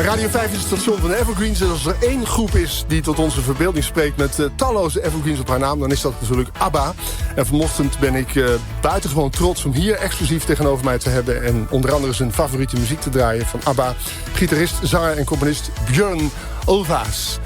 Radio 5 is het station van de Evergreens. En als er één groep is die tot onze verbeelding spreekt met talloze Evergreens op haar naam, dan is dat natuurlijk ABBA. En vanochtend ben ik buitengewoon trots om hier exclusief tegenover mij te hebben en onder andere zijn favoriete muziek te draaien van ABBA. Gitarist, zanger en componist Bjorn Ulvaues.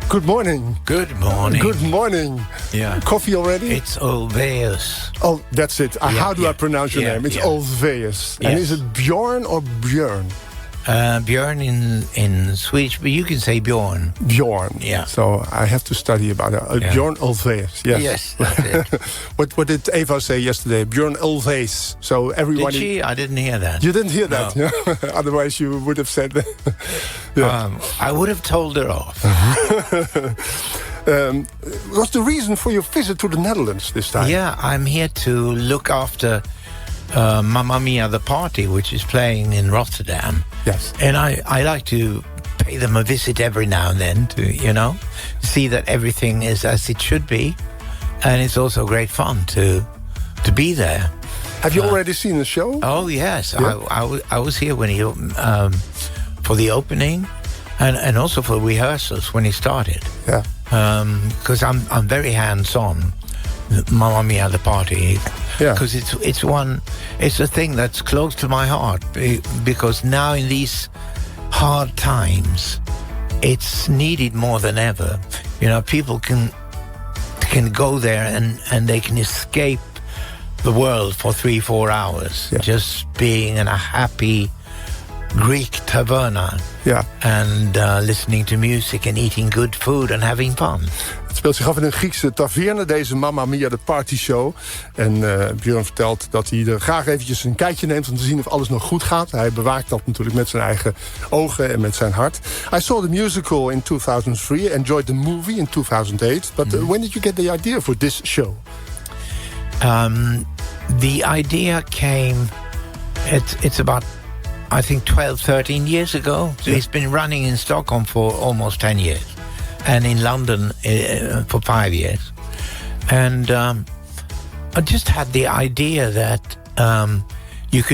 Good morning. Good morning. Good morning. Yeah. Coffee already? It's Ulvaues. Oh, that's it. How do I pronounce your name? It's Ulvaues. Yes. And is it Bjorn or Bjorn? Bjorn in Swedish, but you can say Bjorn. Bjorn. Yeah. So I have to study about it. Bjorn Ulvaues. Yes. Yes, that's it. What did Eva say yesterday? Bjorn Ulvaues. So everyone. Did she? I didn't hear that. You didn't hear that. No. Yeah? Otherwise, you would have said that. Yeah. I would have told her off. What's the reason for your visit to the Netherlands this time? Yeah, I'm here to look after Mamma Mia, the party, which is playing in Rotterdam. Yes. And I like to pay them a visit every now and then to, see that everything is as it should be. And it's also great fun to be there. Have you already seen the show? Oh, yes. Yeah. I was here when he for the opening and also for rehearsals when he started. Yeah. Because I'm very hands-on. Mamma Mia, the party. Yeah. Because it's a thing that's close to my heart. Because now in these hard times, it's needed more than ever. People can go there and they can escape the world for 3-4 hours. Yeah. Just being in a happy Greek taverna. Yeah. And listening to music and eating good food and having fun. Het speelt zich af in een Griekse taverne, deze Mamma Mia, de party show. En Bjorn vertelt dat hij er graag eventjes een kijkje neemt om te zien of alles nog goed gaat. Hij bewaakt dat natuurlijk met zijn eigen ogen en met zijn hart. I saw the musical in 2003, enjoyed the movie in 2008. But when did you get the idea for this show? The idea came, it's about, I think 12, 13 years ago. So It's been running in Stockholm for almost 10 years. And in London for 5 years. And I just had the idea that you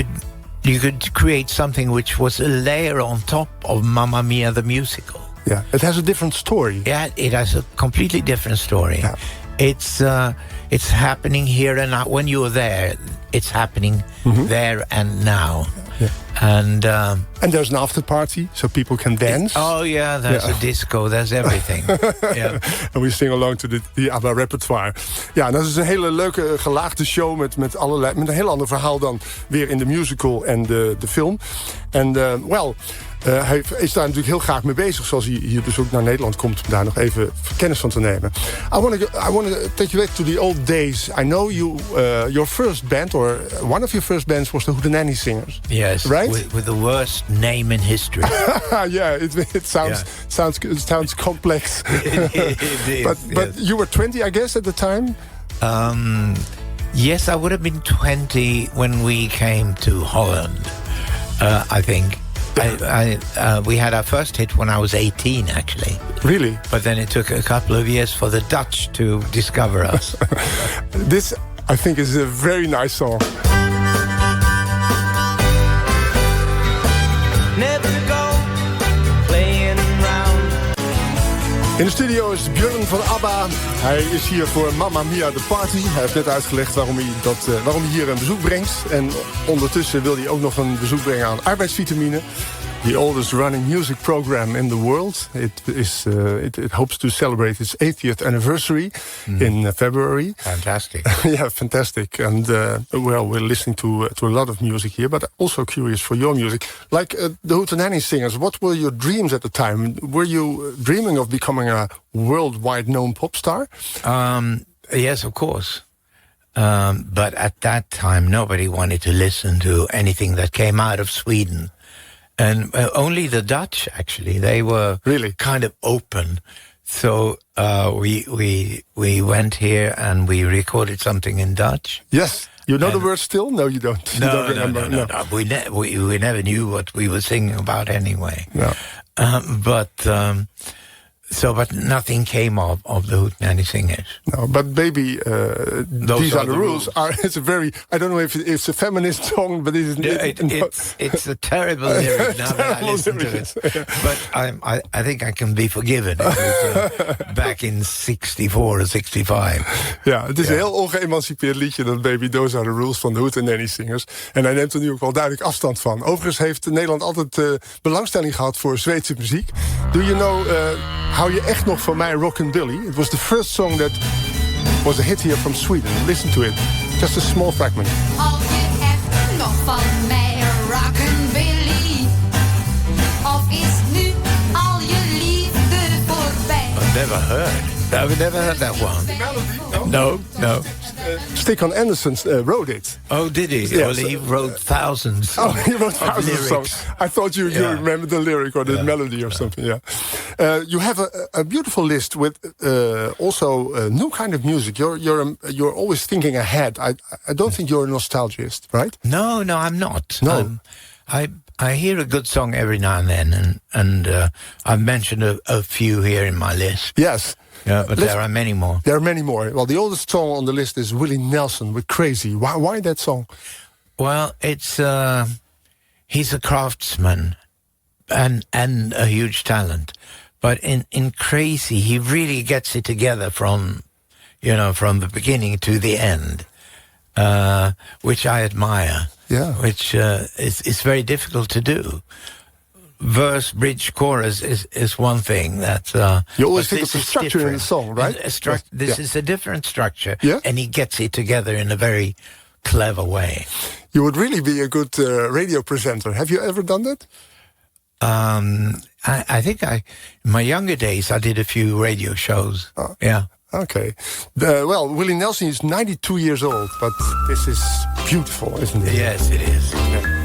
could create something which was a layer on top of Mamma Mia the musical. Yeah, it has a different story. Yeah, it has a completely different story. Yeah. It's happening here and now. When you're there, it's happening there and now. Yeah. And there's an after party, so people can dance. There's a disco, there's everything. Yeah. And we sing along to the ABBA repertoire. Ja, dat is een hele leuke gelaagde show met een heel ander verhaal dan weer in de musical en de film. En hij is daar natuurlijk heel graag mee bezig, zoals hij hier dus ook naar Nederland komt om daar nog even kennis van te nemen. I want to take you back to the old days. I know your first band, or one of your first bands, was the Hootenanny Singers. Yes, right? With the worst name in history. Yeah, it sounds complex. But you were 20, I guess, at the time. Yes, I would have been 20 when we came to Holland. I think. We had our first hit when I was 18, actually. Really? But then it took a couple of years for the Dutch to discover us. This, I think, is a very nice song. Never go playing around. In de studio is Bjorn van ABBA. Hij is hier voor Mamma Mia the Party. Hij heeft net uitgelegd waarom hij hier een bezoek brengt. En ondertussen wil hij ook nog een bezoek brengen aan arbeidsvitamine. The oldest running music program in the world. It hopes to celebrate its 80th anniversary in February. Fantastic. Yeah, fantastic. And we're listening to a lot of music here, but also curious for your music. Like the Hootenanny Singers, what were your dreams at the time? Were you dreaming of becoming a worldwide known pop star? Yes, of course. But at that time, nobody wanted to listen to anything that came out of Sweden. And only the Dutch, actually, they were really kind of open. So we went here and we recorded something in Dutch. Yes, you know the words still? No, you don't. No, you don't remember. No. We never knew what we were singing about anyway. No. So, but nothing came of the Hootenanny Singers. No, but baby, these are the rules. It's a very, I don't know if it's a feminist song, but it's a terrible lyric now that I listen to it. But I think I can be forgiven. It was, back in 64 or 65. Ja, het is een heel ongeëmancipeerd liedje, dat Baby, Those Are The Rules van de Hootenanny Singers. En hij neemt er nu ook wel duidelijk afstand van. Overigens heeft Nederland altijd belangstelling gehad voor Zweedse muziek. Do you know... Hou je echt nog van mij, Rockin' Billy? It was the first song that was a hit here from Sweden. Listen to it. Just a small fragment. Hou je echt nog van mij, Rockin' Billy? Of is nu al je liefde voorbij? I've never heard. I've never heard that one. No. Stickan Anderson wrote it. Oh, did he? Yes. Well, he wrote thousands. Oh, he wrote thousands of lyrics. songs. I thought you remember the lyric or the melody or something. Yeah. You have a beautiful list with also new kind of music. You're always thinking ahead. I don't think you're a nostalgist, right? No, I'm not. No. I hear a good song every now and then, and I've mentioned a few here in my list. Yes. Yeah, but there are many more. There are many more. Well, the oldest song on the list is Willie Nelson with Crazy. Why that song? Well, it's he's a craftsman and a huge talent. But in Crazy, he really gets it together from the beginning to the end, which I admire. Yeah. Which is very difficult to do. Verse, bridge, chorus is one thing that you always think of the structure in the song, right? This is a different structure, and he gets it together in a very clever way. You would really be a good radio presenter. Have you ever done that? I think in my younger days I did a few radio shows. Oh. Yeah. Okay. Well, Willie Nelson is 92 years old, but this is beautiful, isn't it? Yes, it is. Yeah.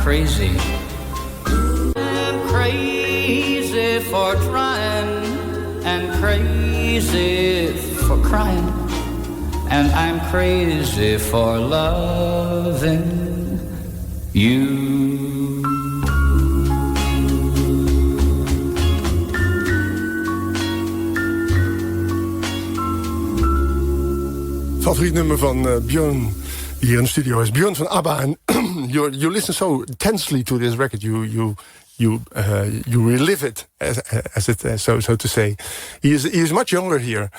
Crazy. I'm crazy for trying and crazy for crying, and I'm crazy for loving you. Favoriet nummer van Bjorn hier in de studio is Bjorn van ABBA. En you listen so intensely to this record. You relive it, as it so to say. He is much younger here.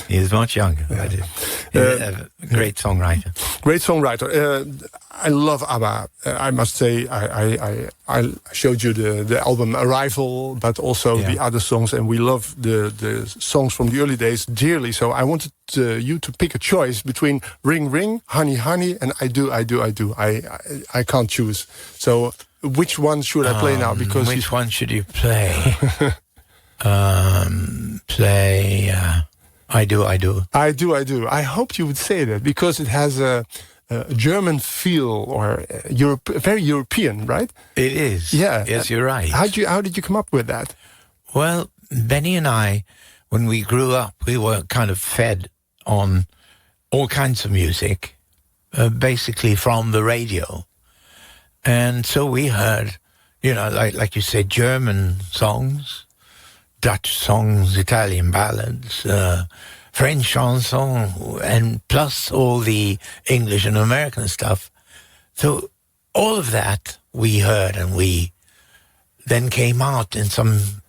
He is much younger. Yeah. A great songwriter. Great songwriter. I love ABBA. I must say, I showed you the album Arrival, but also the other songs, and we love the songs from the early days dearly. So I wanted you to pick a choice between Ring Ring, Honey Honey, and I Do. I can't choose. So which one should I play now? Because which one should you play? Play I Do. I Do. I hoped you would say that because it has a German feel or very European, right? It is. Yeah. Yes, you're right. How did you come up with that? Well, Benny and I, when we grew up, we were kind of fed on all kinds of music, basically from the radio. And so we heard, like you said, German songs, Dutch songs, Italian ballads, French chansons, and plus all the English and American stuff. So all of that we heard, and we then came out in some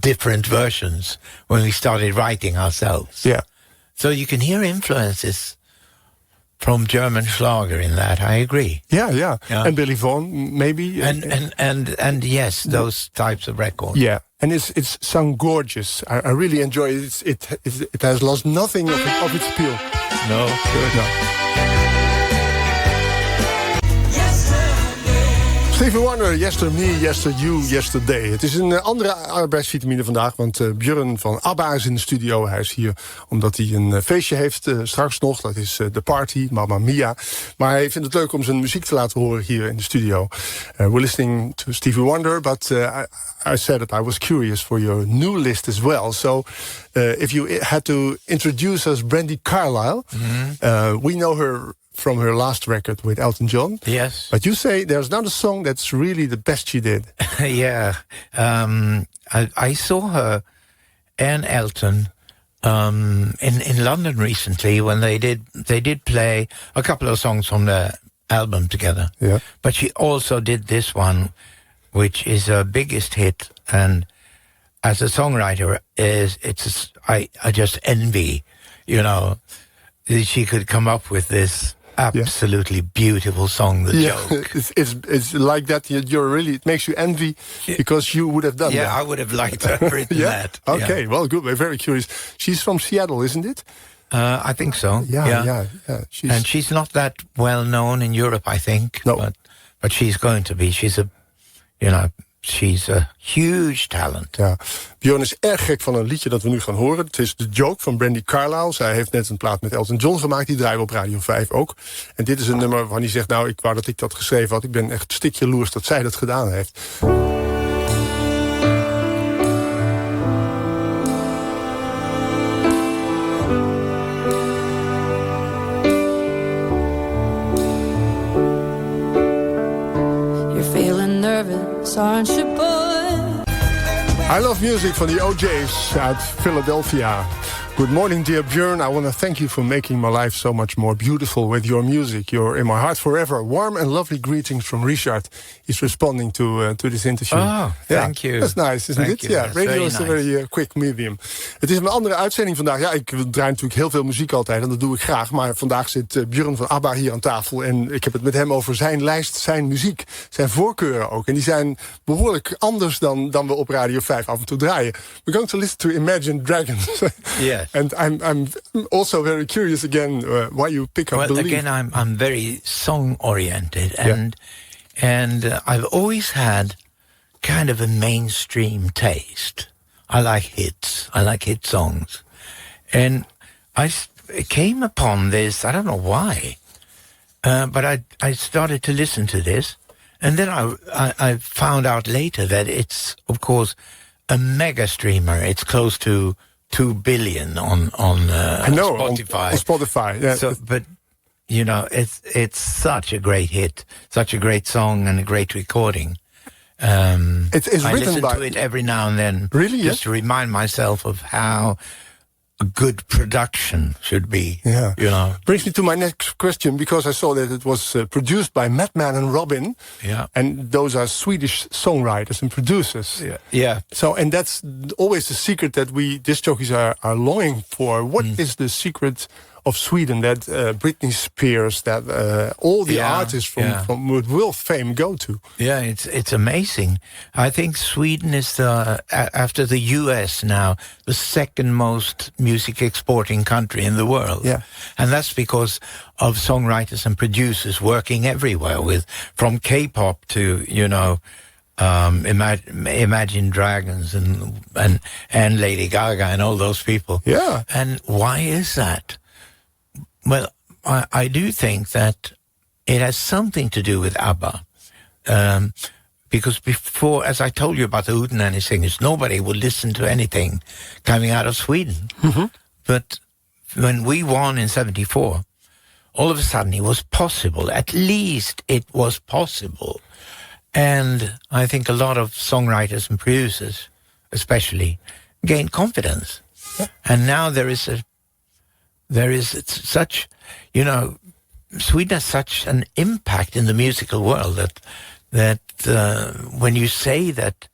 different versions when we started writing ourselves. Yeah. So you can hear influences from German Schlager in that. I agree. Yeah. And Billy Vaughan, maybe. And yes, those types of records. Yeah. And it's sung gorgeous. I really enjoy it. It has lost nothing of its appeal. No, sure. No. Stevie Wonder, Yester Me, Yester You, Yesterday. Het is een andere arbeidsvitamine vandaag, want Bjorn van ABBA is in de studio. Hij is hier omdat hij een feestje heeft straks nog. Dat is de party, Mamma Mia. Maar hij vindt het leuk om zijn muziek te laten horen hier in de studio. We're listening to Stevie Wonder, but I said that I was curious for your new list as well. So if you had to introduce us Brandi Carlile, we know her from her last record with Elton John. Yes. But you say there's not a song that's really the best she did. Yeah. I saw her and Elton in London recently when they did play a couple of songs from the album together. Yeah. But she also did this one, which is her biggest hit, and as a songwriter, I just envy, that she could come up with this absolutely beautiful song, The Joke. It's like that. You're really, it makes you envy because you would have done that. Yeah, I would have liked to have written that. Okay, yeah. well, good. We're very curious. She's from Seattle, isn't it? I think so. Yeah. And she's not that well known in Europe, I think. No. But she's going to be. She's a huge talent. Ja. Bjorn is erg gek van een liedje dat we nu gaan horen. Het is The Joke van Brandi Carlile. Zij heeft net een plaat met Elton John gemaakt. Die draaien we op Radio 5 ook. En dit is een nummer waarvan hij zegt, nou, ik wou dat ik dat geschreven had. Ik ben echt stik jaloers dat zij dat gedaan heeft. Aren't you, boy? I Love Music van de OJ's uit Philadelphia. Good morning, dear Bjorn. I want to thank you for making my life so much more beautiful with your music. You're in my heart forever. Warm and lovely greetings from Richard. He's responding to this interview. Oh, thank you. That's nice, isn't it? Yeah, radio is nice. a very quick medium. Het is een andere uitzending vandaag. Ja, ik draai natuurlijk heel veel muziek altijd en dat doe ik graag. Maar vandaag zit Bjorn van ABBA hier aan tafel. En ik heb het met hem over zijn lijst, zijn muziek, zijn voorkeuren ook. En die zijn behoorlijk anders dan we op Radio 5 af en toe draaien. We're going to listen to Imagine Dragons. Yes. And I'm also very curious again why you pick up Believe. Well, again, I'm very song-oriented. And I've always had kind of a mainstream taste. I like hits. I like hit songs. And I came upon this, I don't know why, but I started to listen to this. And then I found out later that it's, of course, a mega streamer. It's close to 2 billion on Spotify. On Spotify, yeah. So, but it's such a great hit, such a great song, and a great recording. It's I written listen by to it every now and then, really, just to remind myself of how a good production should be. Yeah, brings me to my next question, because I saw that it was produced by Madman and Robin. Yeah, and those are Swedish songwriters and producers. Yeah. So, and that's always the secret that we disc jockeys are longing for. What is the secret of Sweden that Britney Spears, that all the artists from world fame go to? Yeah, it's amazing. I think Sweden is after the US now, the second most music exporting country in the world. Yeah. And that's because of songwriters and producers working everywhere, from K-pop to Imagine Dragons and Lady Gaga and all those people. Yeah. And why is that? Well, I do think that it has something to do with ABBA. Because before, as I told you about the Hootenanny singers, nobody would listen to anything coming out of Sweden. Mm-hmm. But when we won in 1974, all of a sudden it was possible. At least it was possible. And I think a lot of songwriters and producers, especially, gained confidence. Yeah. And now there is such, Sweden has such an impact in the musical world that when you say that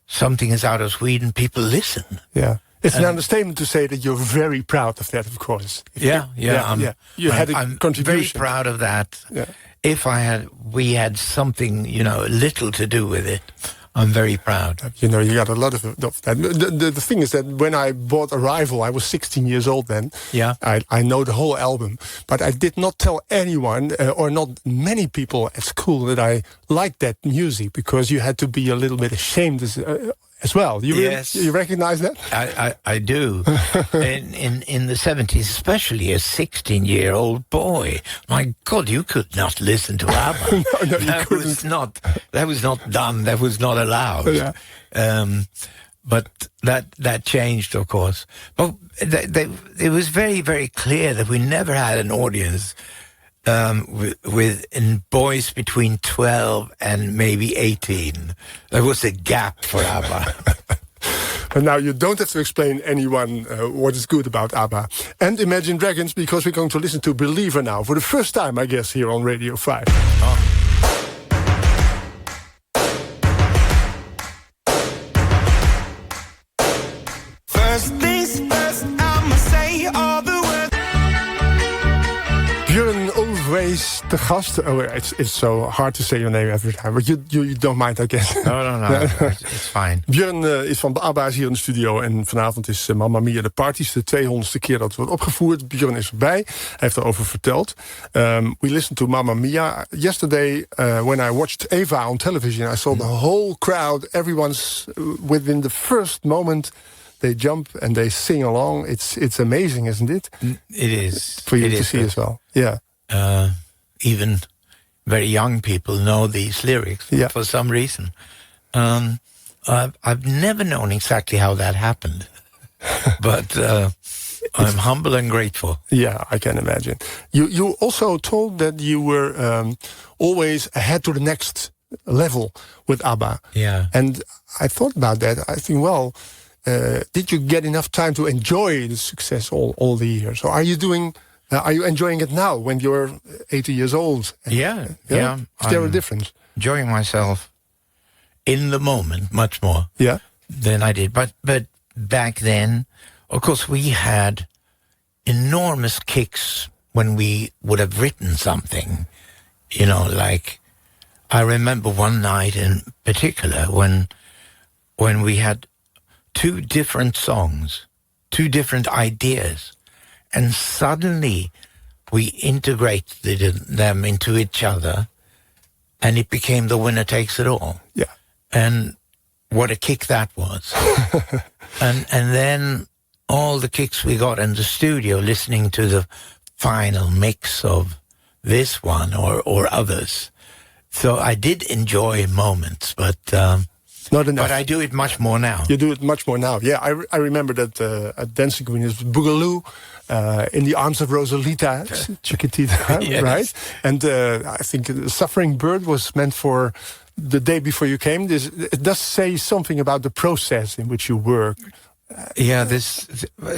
something is out of Sweden, people listen. Yeah. It's an understatement to say that you're very proud of that, of course. You had a I'm contribution. Very proud of that. Yeah. If we had something, little to do with it, I'm very proud. You know, you got a lot of that. The thing is that when I bought Arrival, I was 16 years old then. Yeah. I know the whole album, but I did not tell anyone or not many people at school that I liked that music, because you had to be a little bit ashamed as well. Yes. You recognize that? I do. in the 70s, especially a 16-year-old boy. My God, you could not listen to ABBA. No, that was not done. That was not allowed. Yeah. But that changed, of course. But it was very, very clear that we never had an audience with boys between 12 and maybe 18. There was a gap for ABBA. But now you don't have to explain anyone what is good about ABBA and Imagine Dragons, because we're going to listen to Believer now for the first time, I guess, here on Radio 5. Oh. First things first, I'ma say all the words. Bjorn Ulvaues te gast. Oh, it's so hard to say your name every time, but you don't mind, I guess. No. It's fine. Bjorn is van de ABBA hier in de studio. En vanavond is Mamma Mia de Party. Het is de 200ste keer dat het wordt opgevoerd. Bjorn is erbij. Hij heeft erover verteld. We listened to Mamma Mia. Yesterday, when I watched Eva on television, I saw the whole crowd. Everyone's within the first moment. They jump and they sing along. It's amazing, isn't it? It is. For you to see as well. Yeah. Even very young people know these lyrics for some reason. I've never known exactly how that happened, but I'm humble and grateful. Yeah, I can imagine. You also told that you were always ahead to the next level with ABBA. Yeah. And I thought about that. I think, well, did you get enough time to enjoy the success all the years? So are you enjoying it now when you're 80 years old? Yeah. Is there a difference? Enjoying myself in the moment much more than I did. But back then, of course, we had enormous kicks when we would have written something. You know, like I remember one night in particular when we had 2 different songs, 2 different ideas, and suddenly we integrated them into each other, and it became The Winner Takes It All. Yeah. And what a kick that was. and then all the kicks we got in the studio listening to the final mix of this one or others. So I did enjoy moments, but not enough. But I do it much more now. You do it much more now. Yeah, I remember that at Dancing Queen is Boogaloo, In the Arms of Rosalita, Chiquitita, Yes. right? And I think Suffering Bird was meant for the day before you came. It does say something about the process in which you work. This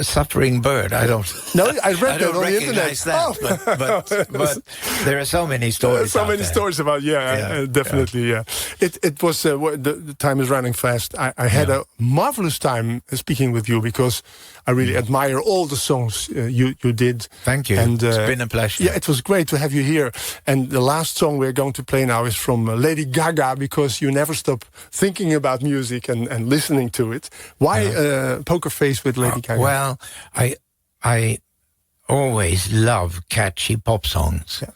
Suffering Bird. I don't. No, I read that on the internet. That, but there are so many stories. So many stories about definitely. Yeah. It was the time is running fast. I had a marvelous time speaking with you, because I really admire all the songs you did. Thank you. And it's been a pleasure. Yeah, it was great to have you here. And the last song we're going to play now is from Lady Gaga, because you never stop thinking about music and listening to it. Why Poker Face with Lady Gaga? Well, I always love catchy pop songs. Yeah.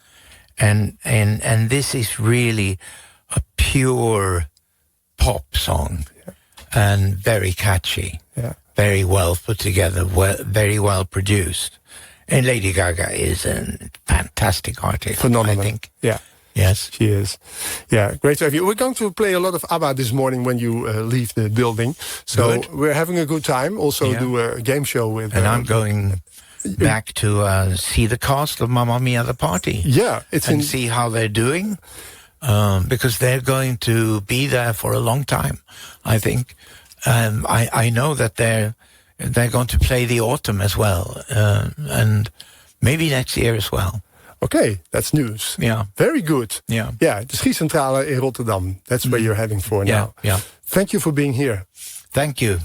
And this is really a pure pop song and very catchy. Yeah. Very well put together, very well produced. And Lady Gaga is a fantastic artist. Phenomenal. I think. Yeah. Yes. She is. Yeah, great to have you. We're going to play a lot of ABBA this morning when you leave the building. So we're having a good time. Also do a game show with... And I'm going back to see the cast of Mamma Mia the Party. Yeah. See how they're doing. Because they're going to be there for a long time, I think. I know that they're going to play the autumn as well. And maybe next year as well. Okay, that's news. Yeah. Very good. Yeah. Yeah, de Schiecentrale in Rotterdam. That's where you're heading for now. Yeah. Thank you for being here. Thank you.